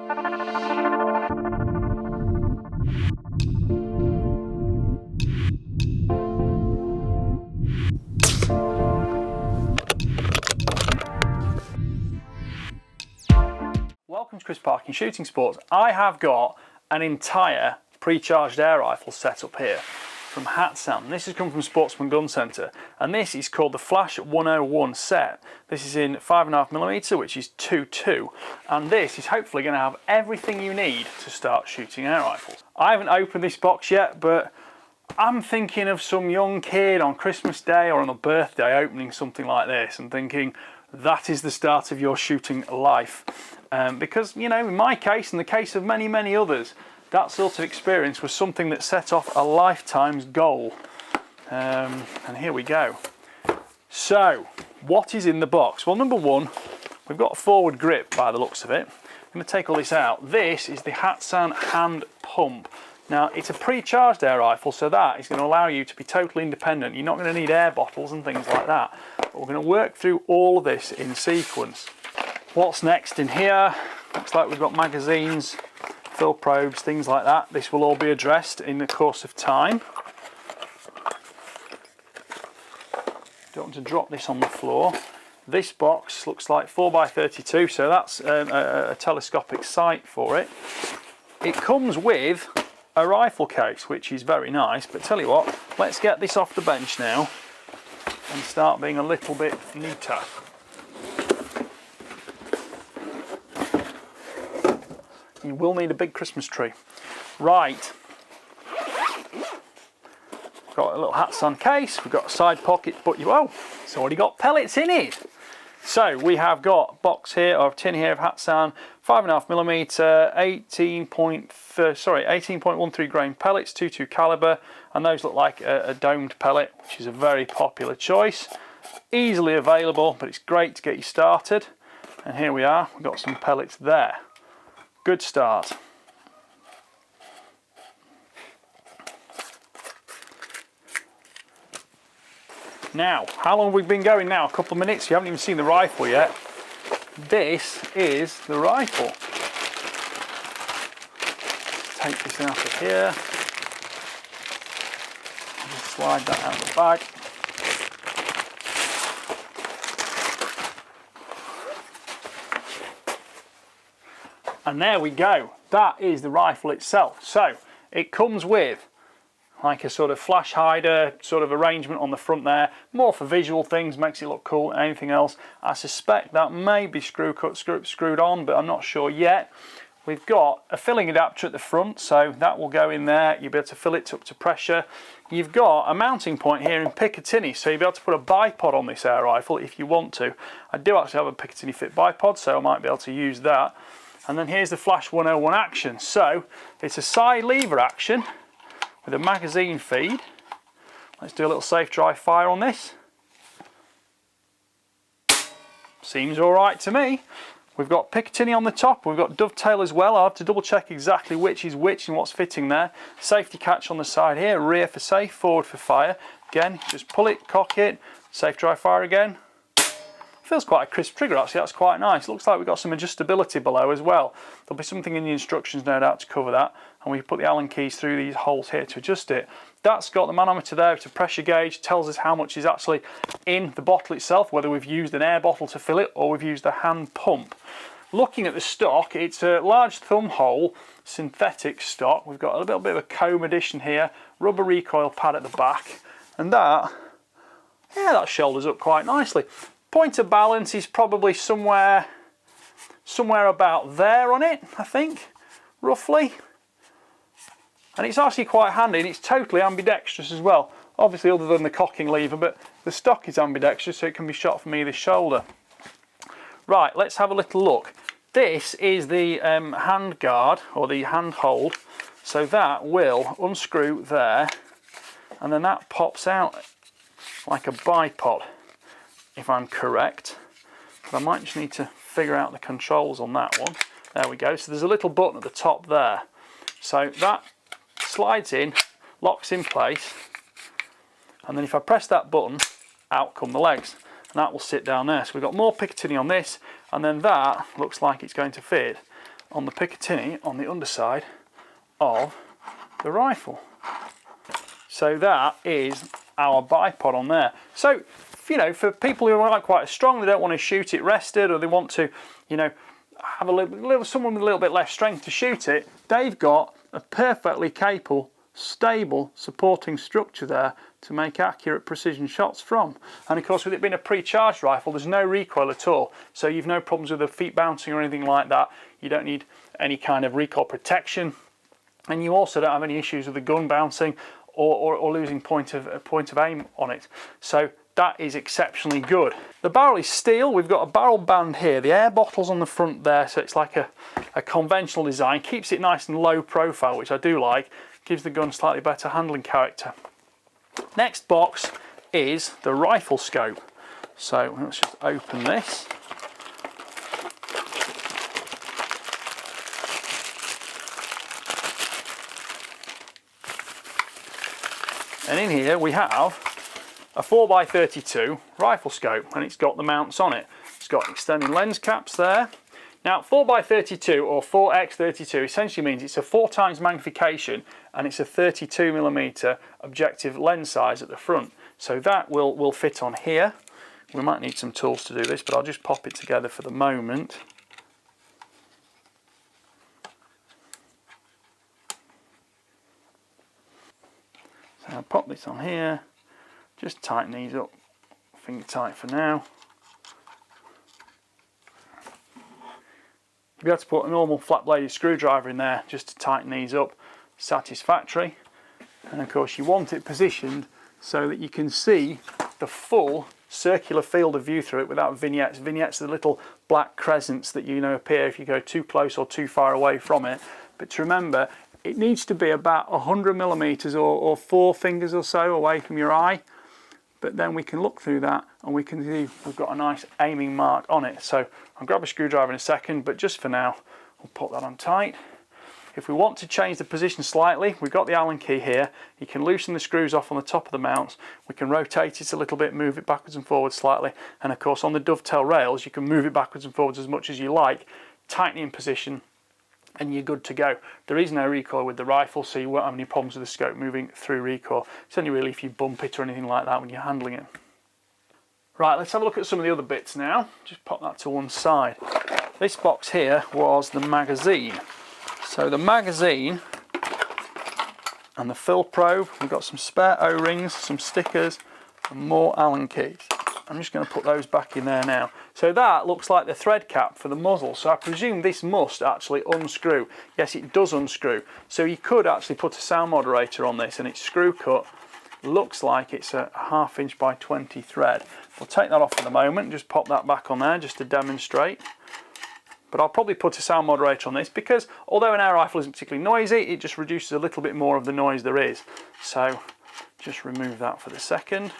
Welcome to Chris Parkin Shooting Sports. I have got an entire pre-charged air rifle set up here from Hatsan. This has come from Sportsman Gun Centre, and this is called the Flash 101 set. This is in 5.5mm, which is 2.2, and this is hopefully going to have everything you need to start shooting air rifles. I haven't opened this box yet, but I'm thinking of some young kid on Christmas Day or on a birthday opening something like this and thinking that is the start of your shooting life. Because, you know, in my case and the case of many, many others, that sort of experience was something that set off a lifetime's goal. And here we go. So, what is in the box? Well, number one, we've got a forward grip by the looks of it. I'm going to take all this out. This is the Hatsan hand pump. Now, it's a pre-charged air rifle, so that is going to allow you to be totally independent. You're not going to need air bottles and things like that. But we're going to work through all of this in sequence. What's next in here? Looks like we've got magazines, fill probes, things like that. This will all be addressed in the course of time. Don't want to drop this on the floor. This box looks like 4x32, so that's a telescopic sight for it. It comes with a rifle case, which is very nice, but tell you what, let's get this off the bench now and start being a little bit neater. You will need a big Christmas tree. Right. Got a little Hatsan case, we've got a side pocket, but it's already got pellets in it. So we have got a box here, or a tin here of Hatsan, 5.5mm, 18.13 grain pellets, 2.2 caliber, and those look like a domed pellet, which is a very popular choice. Easily available, but it's great to get you started. And here we are, we've got some pellets there. Good start. Now, how long have we been going now? A couple of minutes, you haven't even seen the rifle yet. This is the rifle. Take this out of here. Just slide that out of the bag. And there we go. That is the rifle itself. So, it comes with like a sort of flash hider sort of arrangement on the front there, more for visual things, makes it look cool than anything else. I suspect that may be screwed on, but I'm not sure yet. We've got a filling adapter at the front, so that will go in there. You'll be able to fill it up to pressure. You've got a mounting point here in Picatinny, so you'll be able to put a bipod on this air rifle if you want to. I do actually have a Picatinny fit bipod, so I might be able to use that. And then here's the Flash 101 action. So it's a side lever action with a magazine feed. Let's do a little safe dry fire on this. Seems all right to me. We've got Picatinny on the top, we've got dovetail as well. I'll have to double check exactly which is which and what's fitting there. Safety catch on the side here, rear for safe, forward for fire. Again, just pull it, cock it, safe dry fire again. Feels quite a crisp trigger actually, that's quite nice. Looks like we've got some adjustability below as well. There'll be something in the instructions no doubt to cover that, and we put the Allen keys through these holes here to adjust it. That's got the manometer there to pressure gauge, tells us how much is actually in the bottle itself, whether we've used an air bottle to fill it or we've used a hand pump. Looking at the stock, it's a large thumb hole synthetic stock. We've got a little bit of a comb addition here, rubber recoil pad at the back, and that shoulders up quite nicely. Point of balance is probably somewhere about there on it, I think, roughly. And it's actually quite handy, and it's totally ambidextrous as well. Obviously other than the cocking lever, but the stock is ambidextrous, so it can be shot from either shoulder. Right, let's have a little look. This is the hand guard, or the hand hold, so that will unscrew there, and then that pops out like a bipod, if I'm correct. But I might just need to figure out the controls on that one. There we go, so there's a little button at the top there. So that slides in, locks in place, and then if I press that button, out come the legs, and that will sit down there. So we've got more Picatinny on this, and then that looks like it's going to fit. on the Picatinny on the underside of the rifle. So that is our bipod on there. So, you know, for people who aren't quite as strong, they don't want to shoot it rested, or they want to, you know, have someone with a little bit less strength to shoot it, they've got a perfectly capable, stable supporting structure there to make accurate precision shots from. And of course, with it being a pre-charged rifle, there's no recoil at all, so you've no problems with the feet bouncing or anything like that. You don't need any kind of recoil protection, and you also don't have any issues with the gun bouncing or losing point of aim on it. So that is exceptionally good. The barrel is steel. We've got a barrel band here. The air bottle's on the front there, so it's like a conventional design. Keeps it nice and low profile, which I do like. Gives the gun slightly better handling character. Next box is the rifle scope. So let's just open this. And in here we have a 4x32 rifle scope, and it's got the mounts on it. It's got extending lens caps there. Now 4x32 or 4x32 essentially means it's a 4 times magnification, and it's a 32mm objective lens size at the front. So that will fit on here. We might need some tools to do this, but I'll just pop it together for the moment. So I'll pop this on here. Just tighten these up, finger tight for now. You'll be able to put a normal flat bladed screwdriver in there just to tighten these up satisfactory. And of course you want it positioned so that you can see the full circular field of view through it without vignettes. Vignettes are the little black crescents that, you know, appear if you go too close or too far away from it. But to remember, it needs to be about 100mm or 4 fingers or so away from your eye. But then we can look through that and we can see we've got a nice aiming mark on it. So I'll grab a screwdriver in a second, but just for now, we'll put that on tight. If we want to change the position slightly, we've got the Allen key here. You can loosen the screws off on the top of the mounts. We can rotate it a little bit, move it backwards and forwards slightly. And of course, on the dovetail rails, you can move it backwards and forwards as much as you like, tighten it in position, and you're good to go. There is no recoil with the rifle, so you won't have any problems with the scope moving through recoil. It's only really if you bump it or anything like that when you're handling it. Right, let's have a look at some of the other bits now. Just pop that to one side. This box here was the magazine. So the magazine and the fill probe, we've got some spare O-rings, some stickers, and more Allen keys. I'm just going to put those back in there now. So that looks like the thread cap for the muzzle, so I presume this must actually unscrew. Yes, it does unscrew. So you could actually put a sound moderator on this, and it's screw cut. Looks like it's a 1/2 inch by 20 thread. We'll take that off for the moment, just pop that back on there just to demonstrate. But I'll probably put a sound moderator on this because although an air rifle isn't particularly noisy, it just reduces a little bit more of the noise there is. So just remove that for the second.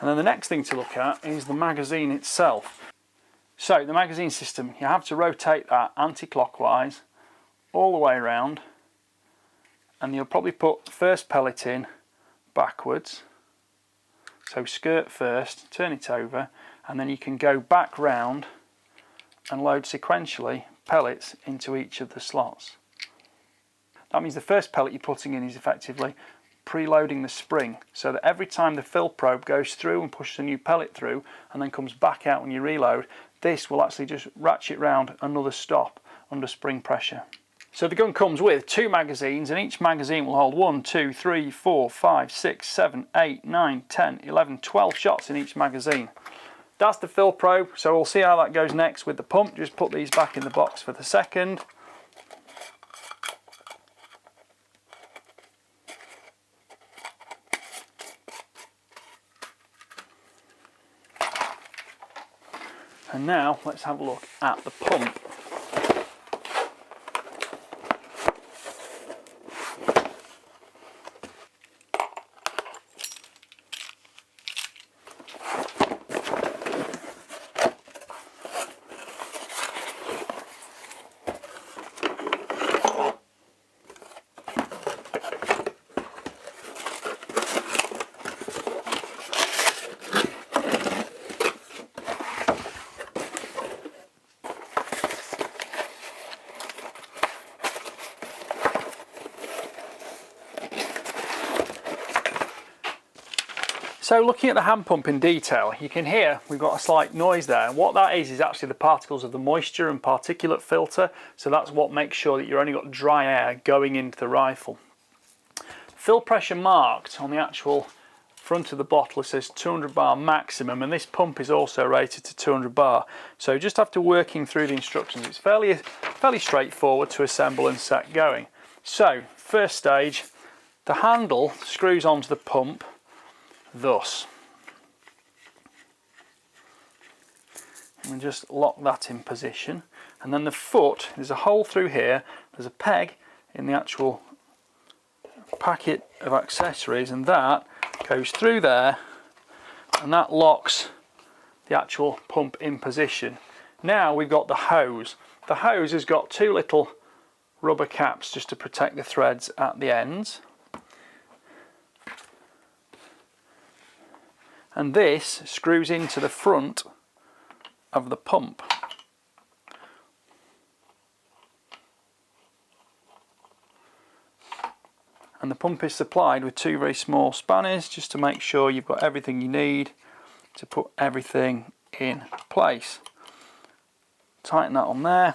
And then the next thing to look at is the magazine itself. So the magazine system, you have to rotate that anti-clockwise all the way around, and you'll probably put first pellet in backwards. So skirt first, turn it over, and then you can go back round and load sequentially pellets into each of the slots. That means the first pellet you're putting in is effectively preloading the spring, so that every time the fill probe goes through and pushes a new pellet through and then comes back out when you reload, this will actually just ratchet round another stop under spring pressure. So the gun comes with 2 magazines, and each magazine will hold 1, 2, 3, 4, 5, 6, 7, 8, 9, 10, 11, 12 shots in each magazine. That's the fill probe, so we'll see how that goes next with the pump. Just put these back in the box for the second. And now let's have a look at the pump. So looking at the hand pump in detail, you can hear we've got a slight noise there. And what that is actually the particles of the moisture and particulate filter. So that's what makes sure that you've only got dry air going into the rifle. Fill pressure marked on the actual front of the bottle, it says 200 bar maximum, and this pump is also rated to 200 bar. So just after working through the instructions, it's fairly straightforward to assemble and set going. So first stage, the handle screws onto the pump thus. And just lock that in position, and then the foot, there's a hole through here, there's a peg in the actual packet of accessories, and that goes through there, and that locks the actual pump in position. Now we've got the hose. The hose has got two little rubber caps just to protect the threads at the ends. And this screws into the front of the pump. And the pump is supplied with two very small spanners just to make sure you've got everything you need to put everything in place. Tighten that on there.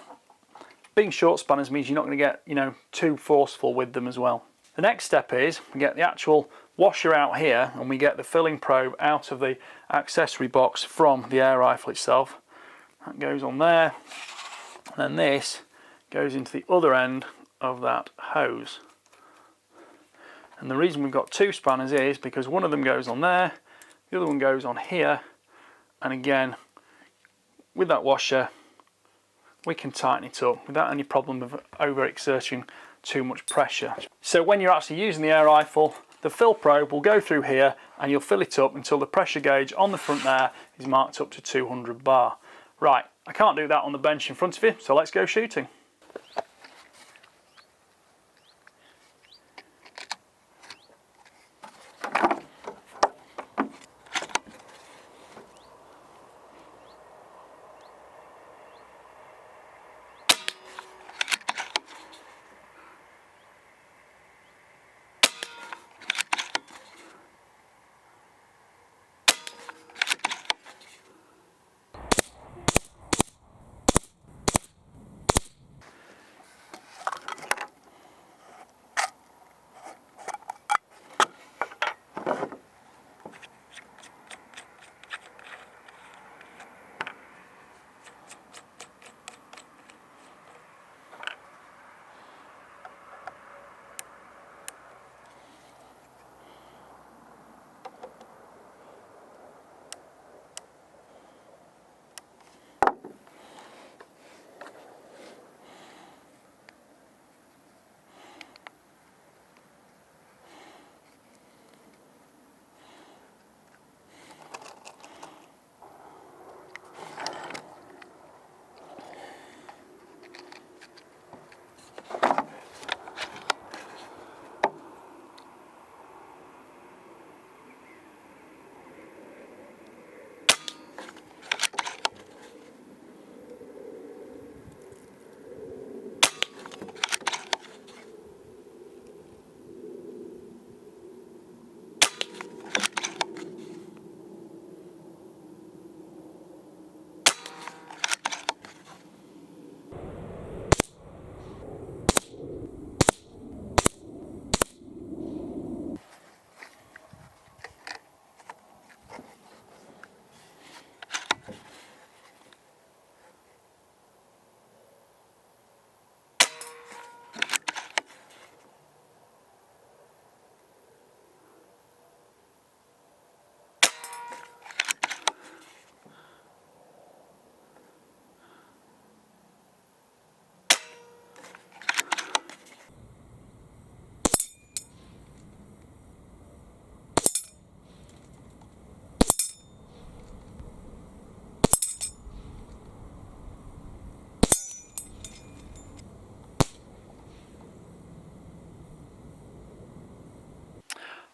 Being short spanners means you're not going to get, too forceful with them as well. The next step is we get the actual washer out here, and we get the filling probe out of the accessory box from the air rifle itself. That goes on there, and then this goes into the other end of that hose. And the reason we've got two spanners is because one of them goes on there, the other one goes on here, and again with that washer we can tighten it up without any problem of overexerting too much pressure. So when you're actually using the air rifle, the fill probe will go through here and you'll fill it up until the pressure gauge on the front there is marked up to 200 bar. Right, I can't do that on the bench in front of you, so let's go shooting.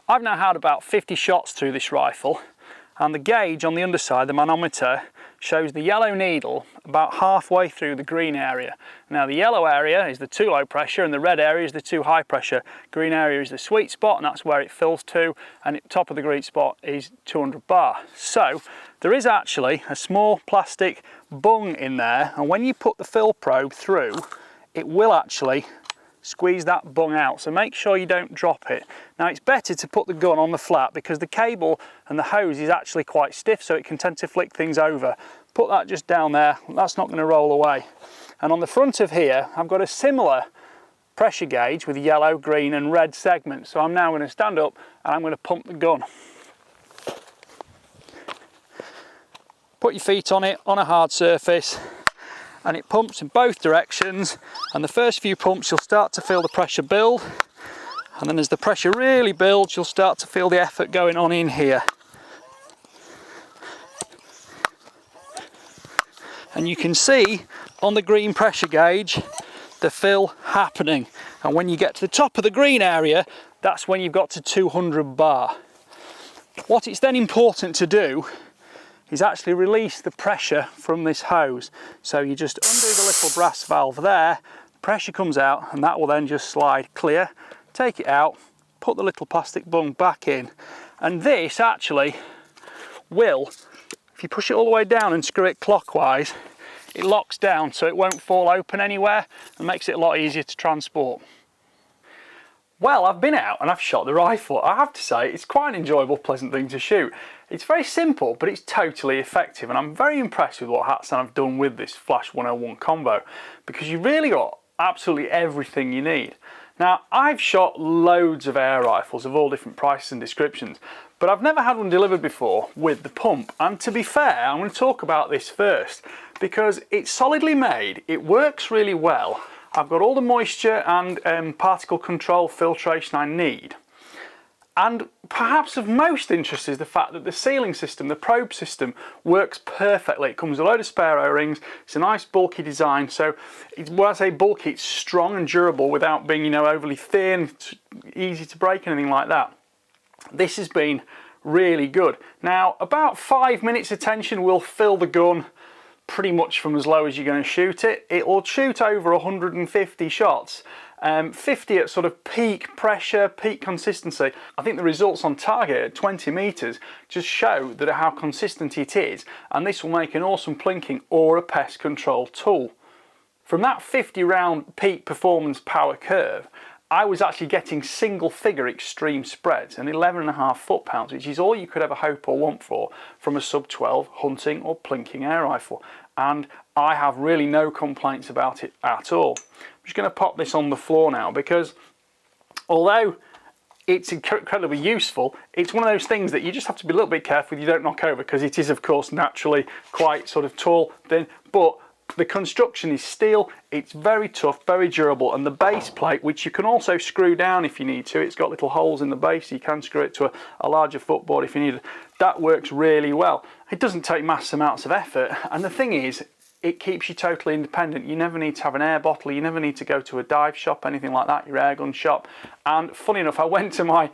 I've now had about 50 shots through this rifle, and the gauge on the underside, the manometer, shows the yellow needle about halfway through the green area. Now the yellow area is the too low pressure and the red area is the too high pressure. Green area is the sweet spot and that's where it fills to, and at top of the green spot is 200 bar. So there is actually a small plastic bung in there, and when you put the fill probe through, it will actually squeeze that bung out, so make sure you don't drop it. Now it's better to put the gun on the flat because the cable and the hose is actually quite stiff, so it can tend to flick things over. Put that just down there, that's not going to roll away. And on the front of here I've got a similar pressure gauge with yellow, green and red segments. So I'm now going to stand up and I'm going to pump the gun. Put your feet on it on a hard surface, and it pumps in both directions, and the first few pumps you'll start to feel the pressure build, and then as the pressure really builds you'll start to feel the effort going on in here. And you can see on the green pressure gauge the fill happening, and when you get to the top of the green area, that's when you've got to 200 bar. What it's then important to do is actually release the pressure from this hose. So you just undo the little brass valve there, the pressure comes out, and that will then just slide clear. Take it out, put the little plastic bung back in, and this actually will, if you push it all the way down and screw it clockwise, it locks down so it won't fall open anywhere and makes it a lot easier to transport. Well, I've been out and I've shot the rifle. I have to say it's quite an enjoyable, pleasant thing to shoot. It's very simple, but it's totally effective, and I'm very impressed with what Hatsan have done with this Flash 101 combo, because you really got absolutely everything you need. Now, I've shot loads of air rifles of all different prices and descriptions, but I've never had one delivered before with the pump. And to be fair, I'm going to talk about this first because it's solidly made, it works really well. I've got all the moisture and particle control filtration I need. And perhaps of most interest is the fact that the sealing system, the probe system, works perfectly. It comes with a load of spare O-rings. It's a nice bulky design. So when I say bulky, it's strong and durable without being, you know, overly thin, easy to break, anything like that. This has been really good. Now, about 5 minutes of tension will fill the gun pretty much from as low as you're going to shoot it. It will shoot over 150 shots. 50 at sort of peak pressure, peak consistency. I think the results on target at 20 meters just show that how consistent it is, and this will make an awesome plinking or a pest control tool. From that 50 round peak performance power curve, I was actually getting single figure extreme spreads and 11.5 foot-pounds, which is all you could ever hope or want for from a sub 12 hunting or plinking air rifle. And I have really no complaints about it at all. I'm just going to pop this on the floor now, because although it's incredibly useful, it's one of those things that you just have to be a little bit careful you don't knock over, because it is of course naturally quite sort of tall, thin, but the construction is steel, it's very tough, very durable, and the base plate, which you can also screw down if you need to, it's got little holes in the base, so you can screw it to a larger footboard if you need it. That works really well. It doesn't take massive amounts of effort, and the thing is, it keeps you totally independent. You never need to have an air bottle, you never need to go to a dive shop, anything like that, your air gun shop. And funny enough, I went to my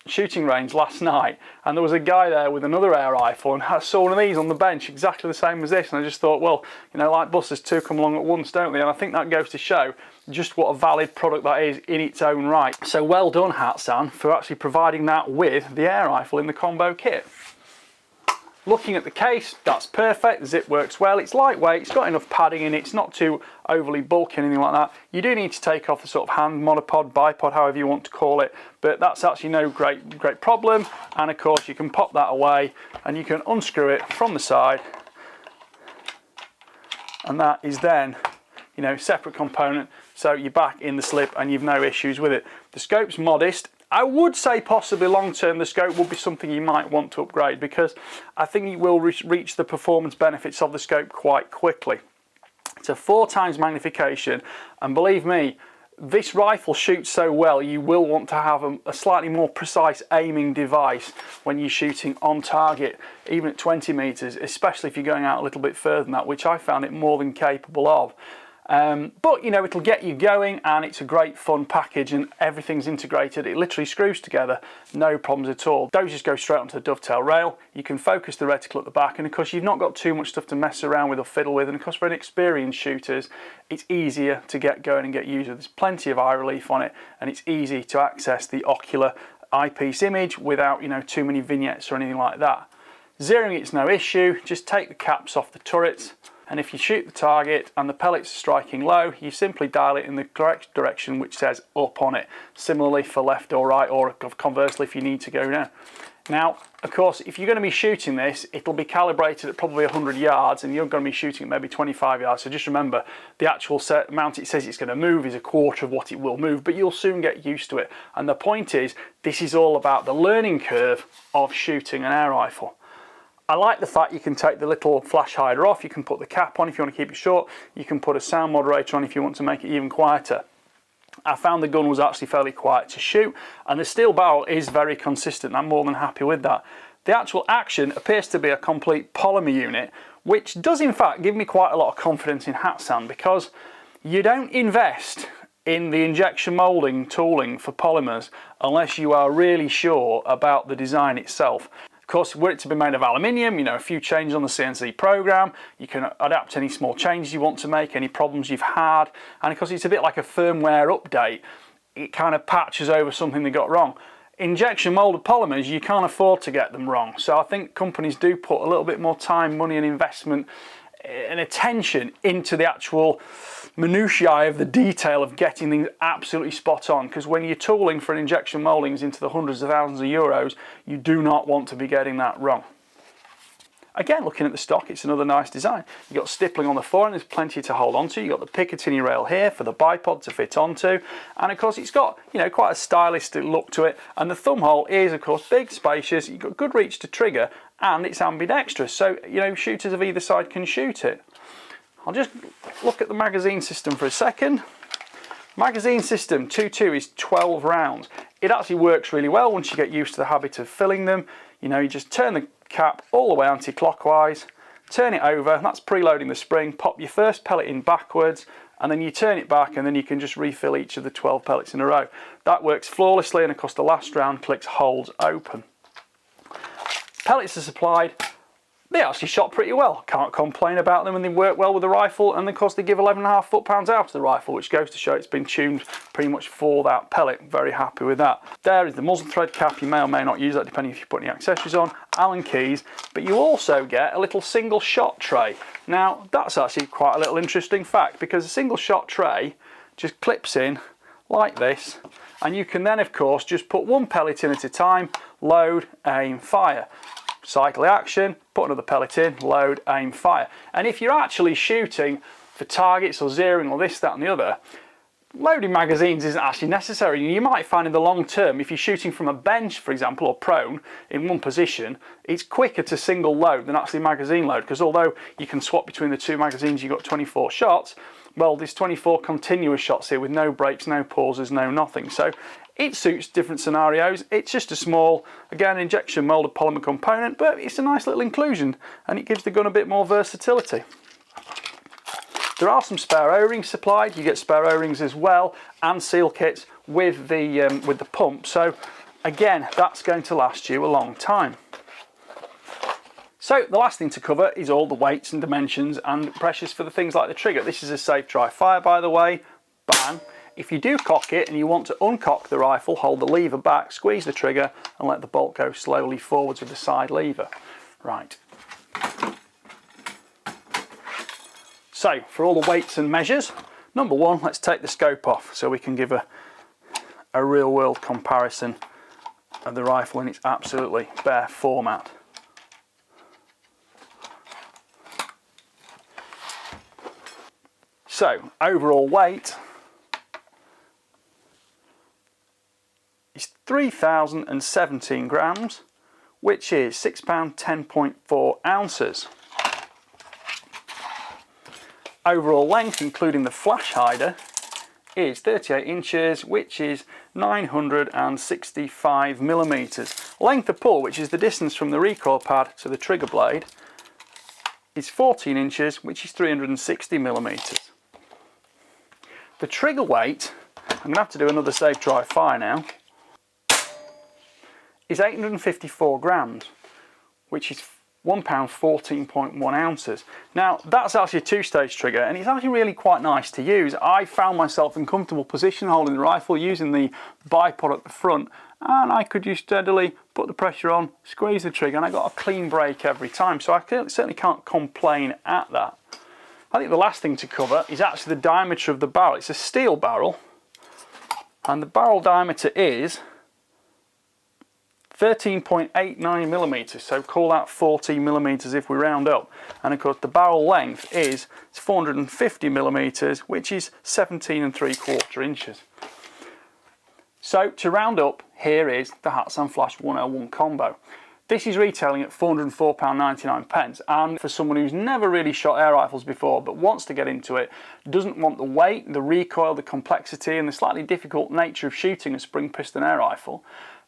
shooting range last night, and there was a guy there with another air rifle, and I saw one of these on the bench exactly the same as this, and I just thought, well, you know, like buses, two come along at once, don't they? And I think that goes to show just what a valid product that is in its own right. So well done, Hatsan, for actually providing that with the air rifle in the combo kit. Looking at the case, that's perfect, the zip works well, it's lightweight, it's got enough padding in it, it's not too overly bulky or anything like that. You do need to take off the sort of hand monopod, bipod, however you want to call it, but that's actually no great problem. And of course you can pop that away and you can unscrew it from the side, and that is then, you know, separate component, so you're back in the slip and you've no issues with it. The scope's modest. I would say possibly long term the scope will be something you might want to upgrade, because I think you will reach the performance benefits of the scope quite quickly. It's a 4 times magnification, and believe me, this rifle shoots so well you will want to have a slightly more precise aiming device when you're shooting on target, even at 20 meters, especially if you're going out a little bit further than that, which I found it more than capable of. But you know, it'll get you going, and it's a great fun package, and everything's integrated. It literally screws together, no problems at all. Those just go straight onto the dovetail rail. You can focus the reticle at the back, and of course you've not got too much stuff to mess around with or fiddle with, and of course for inexperienced shooters it's easier to get going and get used with. There's plenty of eye relief on it, and it's easy to access the ocular eyepiece image without, you know, too many vignettes or anything like that. Zeroing it's no issue. Just take the caps off the turrets, and if you shoot the target and the pellets are striking low, you simply dial it in the correct direction which says up on it. Similarly for left or right, or conversely if you need to go down. Now, of course, if you're going to be shooting this, it'll be calibrated at probably 100 yards, and you're going to be shooting at maybe 25 yards. So just remember, the actual set amount it says it's going to move is a quarter of what it will move, but you'll soon get used to it. And the point is, this is all about the learning curve of shooting an air rifle. I like the fact you can take the little flash hider off, you can put the cap on if you want to keep it short, you can put a sound moderator on if you want to make it even quieter. I found the gun was actually fairly quiet to shoot, and the steel barrel is very consistent. I'm more than happy with that. The actual action appears to be a complete polymer unit, which does in fact give me quite a lot of confidence in Hatsan, because you don't invest in the injection moulding tooling for polymers unless you are really sure about the design itself. Of course, were it to be made of aluminium, you know, a few changes on the CNC program, you can adapt any small changes you want to make, any problems you've had, and of course it's a bit like a firmware update. It kind of patches over something they got wrong. Injection moulded polymers, you can't afford to get them wrong, so I think companies do put a little bit more time, money and investment and attention into the actual minutiae of the detail of getting things absolutely spot on, because when you're tooling for an injection mouldings into the hundreds of thousands of euros, you do not want to be getting that wrong. Again, looking at the stock, it's another nice design. You've got stippling on the forend, there's plenty to hold onto. You've got the Picatinny rail here for the bipod to fit onto, and of course it's got, you know, quite a stylistic look to it, and the thumb hole is of course big, spacious, you've got good reach to trigger, and it's ambidextrous, so you know, shooters of either side can shoot it. I'll just look at the magazine system for a second. Magazine system 2.2 is 12 rounds. It actually works really well once you get used to the habit of filling them. You know, you just turn the cap all the way anti-clockwise, turn it over, that's preloading the spring, pop your first pellet in backwards, and then you turn it back, and then you can just refill each of the 12 pellets in a row. That works flawlessly, and of course the last round clicks holds open. Pellets are supplied. They actually shot pretty well, can't complain about them, and they work well with the rifle, and of course they give 11.5 foot-pounds out of the rifle, which goes to show it's been tuned pretty much for that pellet. Very happy with that. There is the muzzle thread cap. You may or may not use that depending if you put any accessories on, Allen keys, but you also get a little single shot tray. Now that's actually quite a little interesting fact, because a single shot tray just clips in like this, and you can then of course just put one pellet in at a time, load, aim, fire. Cycle the action, put another pellet in, load, aim, fire. And if you're actually shooting for targets or zeroing or this, that and the other, loading magazines isn't actually necessary. You might find in the long term, if you're shooting from a bench, for example, or prone in one position, it's quicker to single load than actually magazine load, because although you can swap between the two magazines, you've got 24 shots, well, there's 24 continuous shots here with no breaks, no pauses, no nothing. So it suits different scenarios. It's just a small, again, injection moulded polymer component, but it's a nice little inclusion, and it gives the gun a bit more versatility. There are some spare O-rings supplied. You get spare O-rings as well, and seal kits with the pump. So again, that's going to last you a long time. So the last thing to cover is all the weights and dimensions and pressures for the things like the trigger. This is a safe dry fire, by the way. Bang. If you do cock it and you want to uncock the rifle, hold the lever back, squeeze the trigger, and let the bolt go slowly forwards with the side lever. Right. So for all the weights and measures, number one, let's take the scope off so we can give a real world comparison of the rifle in its absolutely bare format. So overall weight is 3,017 grams, which is £6 10.4 ounces. Overall length, including the flash hider, is 38 inches, which is 965 millimeters. Length of pull, which is the distance from the recoil pad to the trigger blade, is 14 inches, which is 360 millimeters. The trigger weight, I'm going to have to do another safe dry fire now, is 854 grams, which is £1 14.1 ounces. Now that's actually a two-stage trigger, and it's actually really quite nice to use. I found myself in comfortable position holding the rifle using the bipod at the front, and I could just steadily put the pressure on, squeeze the trigger, and I got a clean break every time, so I certainly can't complain at that. I think the last thing to cover is actually the diameter of the barrel. It's a steel barrel, and the barrel diameter is 13.89 millimeters, so call that 14 millimeters if we round up. And of course the barrel length is 450 millimeters, which is 17 3/4 inches. So to round up, here is the Hatsan Flash 101 combo. This is retailing at £404.99, and for someone who's never really shot air rifles before but wants to get into it, doesn't want the weight, the recoil, the complexity and the slightly difficult nature of shooting a spring piston air rifle,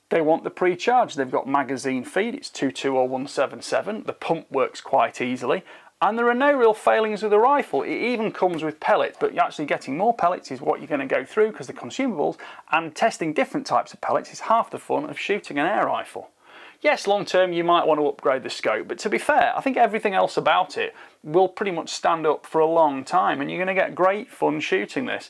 they want the Precharged. They've got magazine feed, it's 2.2 or 177, the pump works quite easily, and there are no real failings with the rifle. It even comes with pellets, but you're actually getting more pellets is what you're going to go through because the consumables, and testing different types of pellets is half the fun of shooting an air rifle. Yes, long term you might want to upgrade the scope, but to be fair, I think everything else about it will pretty much stand up for a long time, and you're going to get great fun shooting this.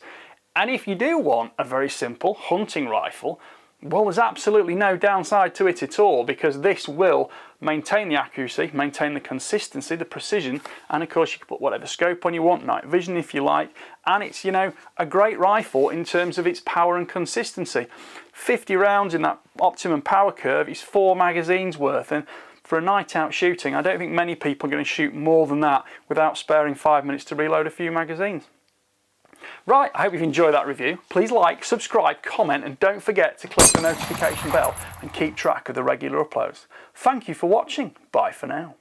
And if you do want a very simple hunting rifle, well, there's absolutely no downside to it at all, because this will maintain the accuracy, maintain the consistency, the precision, and of course you can put whatever scope on you want, night vision if you like, and it's, you know, a great rifle in terms of its power and consistency. 50 rounds in that optimum power curve is 4 magazines worth, and for a night out shooting, I don't think many people are going to shoot more than that without sparing 5 minutes to reload a few magazines. Right, I hope you've enjoyed that review. Please like, subscribe, comment, and don't forget to click the notification bell and keep track of the regular uploads. Thank you for watching. Bye for now.